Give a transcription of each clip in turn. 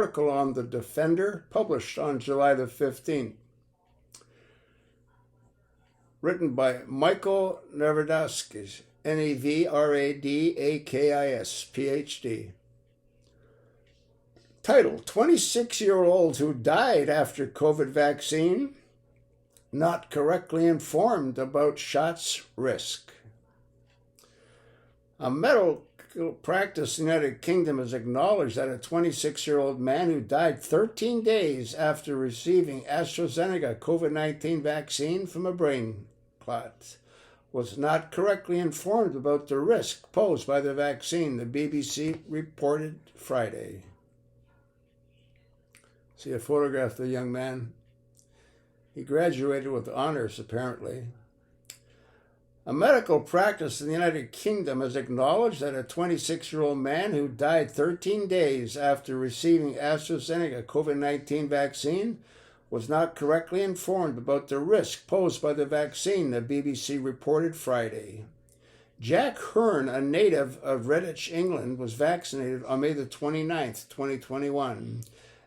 Article on the Defender, published on July the 15th. Written by Michael Nevradakis, Nevradakis, PhD. Title: 26-year-old who died after COVID vaccine, not correctly informed about shots risk. A medical practice in the United Kingdom has acknowledged that a 26-year-old man who died 13 days after receiving AstraZeneca COVID-19 vaccine from a brain clot was not correctly informed about the risk posed by the vaccine, the BBC reported Friday. See a photograph of the young man? He graduated with honors, apparently. A medical practice in the United Kingdom has acknowledged that a 26-year-old man who died 13 days after receiving AstraZeneca COVID-19 vaccine was not correctly informed about the risk posed by the vaccine, the BBC reported Friday. Jack Hearn, a native of Redditch, England, was vaccinated on May the 29th, 2021.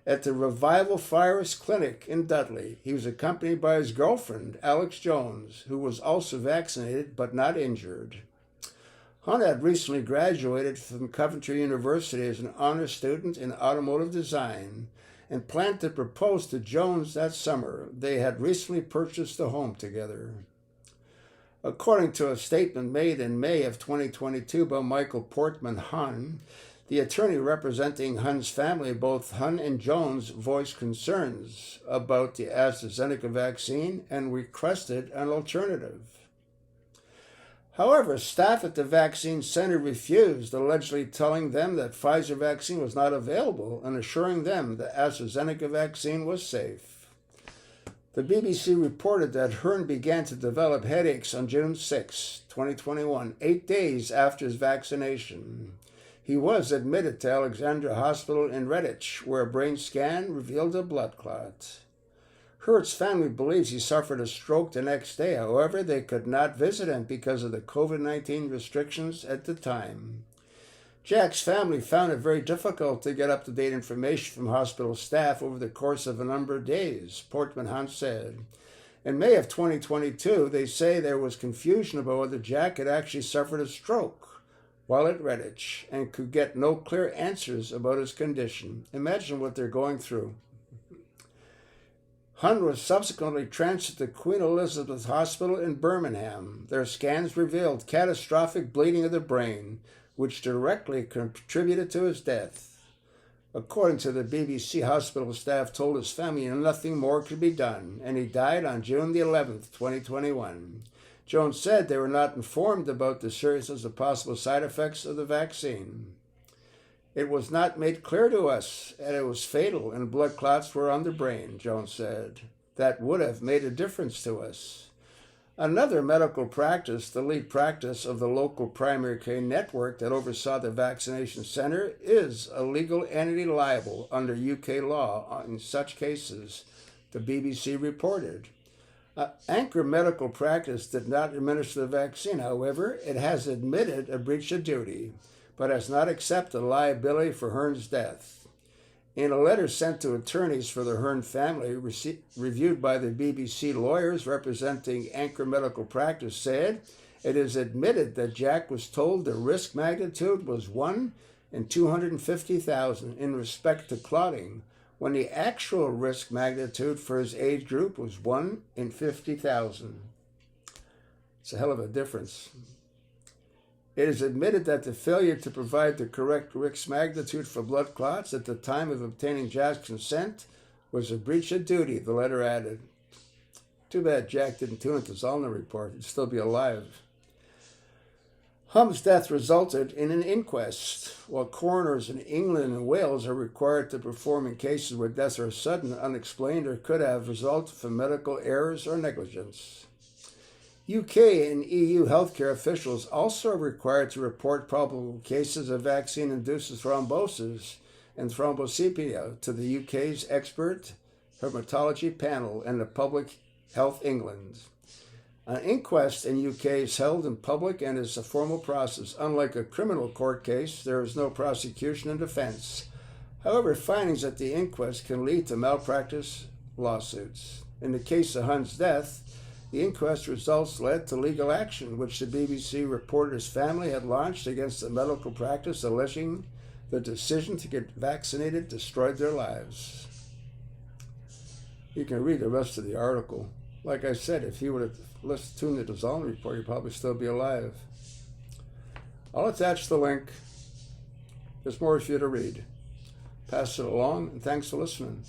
At the Revival Virus Clinic in Dudley. He was accompanied by his girlfriend, Alex Jones, who was also vaccinated but not injured. Hunt had recently graduated from Coventry University as an honors student in automotive design and planned to propose to Jones that summer. They had recently purchased a home together. According to a statement made in May of 2022 by Michael Portman Hunn, the attorney representing Hunn's family, both Hunn and Jones, voiced concerns about the AstraZeneca vaccine and requested an alternative. However, staff at the vaccine center refused, allegedly telling them that Pfizer vaccine was not available and assuring them the AstraZeneca vaccine was safe. The BBC reported that Hearn began to develop headaches on June 6, 2021, 8 days after his vaccination. He was admitted to Alexandra Hospital in Redditch, where a brain scan revealed a blood clot. Hearn's family believes he suffered a stroke the next day. However, they could not visit him because of the COVID-19 restrictions at the time. Jack's family found it very difficult to get up-to-date information from hospital staff over the course of a number of days, Portman Hunt said. In May of 2022, they say there was confusion about whether Jack had actually suffered a stroke while at Redditch and could get no clear answers about his condition. Imagine what they're going through. Hunn was subsequently transferred to Queen Elizabeth Hospital in Birmingham. Their scans revealed catastrophic bleeding of the brain, which directly contributed to his death. According to the BBC, hospital staff told his family nothing more could be done, and he died on June the 11th, 2021. Jones said they were not informed about the seriousness of possible side effects of the vaccine. It was not made clear to us that it was fatal and blood clots were on the brain, Jones said. That would have made a difference to us. Another medical practice, the lead practice of the local primary care network that oversaw the vaccination center, is a legal entity liable under UK law in such cases, the BBC reported. Anchor Medical Practice did not administer the vaccine. However, it has admitted a breach of duty, but has not accepted liability for Hearn's death. In a letter sent to attorneys for the Hearn family, reviewed by the BBC lawyers representing Anchor Medical Practice, said it is admitted that Jack was told the risk magnitude was 1 in 250,000 in respect to clotting, when the actual risk magnitude for his age group was 1 in 50,000. It's a hell of a difference. It is admitted that the failure to provide the correct risk magnitude for blood clots at the time of obtaining Jack's consent was a breach of duty, the letter added. Too bad Jack didn't tune into the Zollner report. He'd still be alive. Hunn's death resulted in an inquest. While coroners in England and Wales are required to perform in cases where deaths are sudden, unexplained, or could have resulted from medical errors or negligence. UK and EU healthcare officials also are required to report probable cases of vaccine-induced thrombosis and thrombocytopenia to the UK's expert hematology panel and the Public Health England. An inquest in UK is held in public and is a formal process. Unlike a criminal court case, there is no prosecution and defense. However, findings at the inquest can lead to malpractice lawsuits. In the case of Hunt's death, the inquest results led to legal action, which the BBC reported his family had launched against the medical practice, alleging the decision to get vaccinated destroyed their lives. You can read the rest of the article. Like I said, if he would have tuned into his own report, he'd probably still be alive. I'll attach the link. There's more for you to read. Pass it along, and thanks for listening.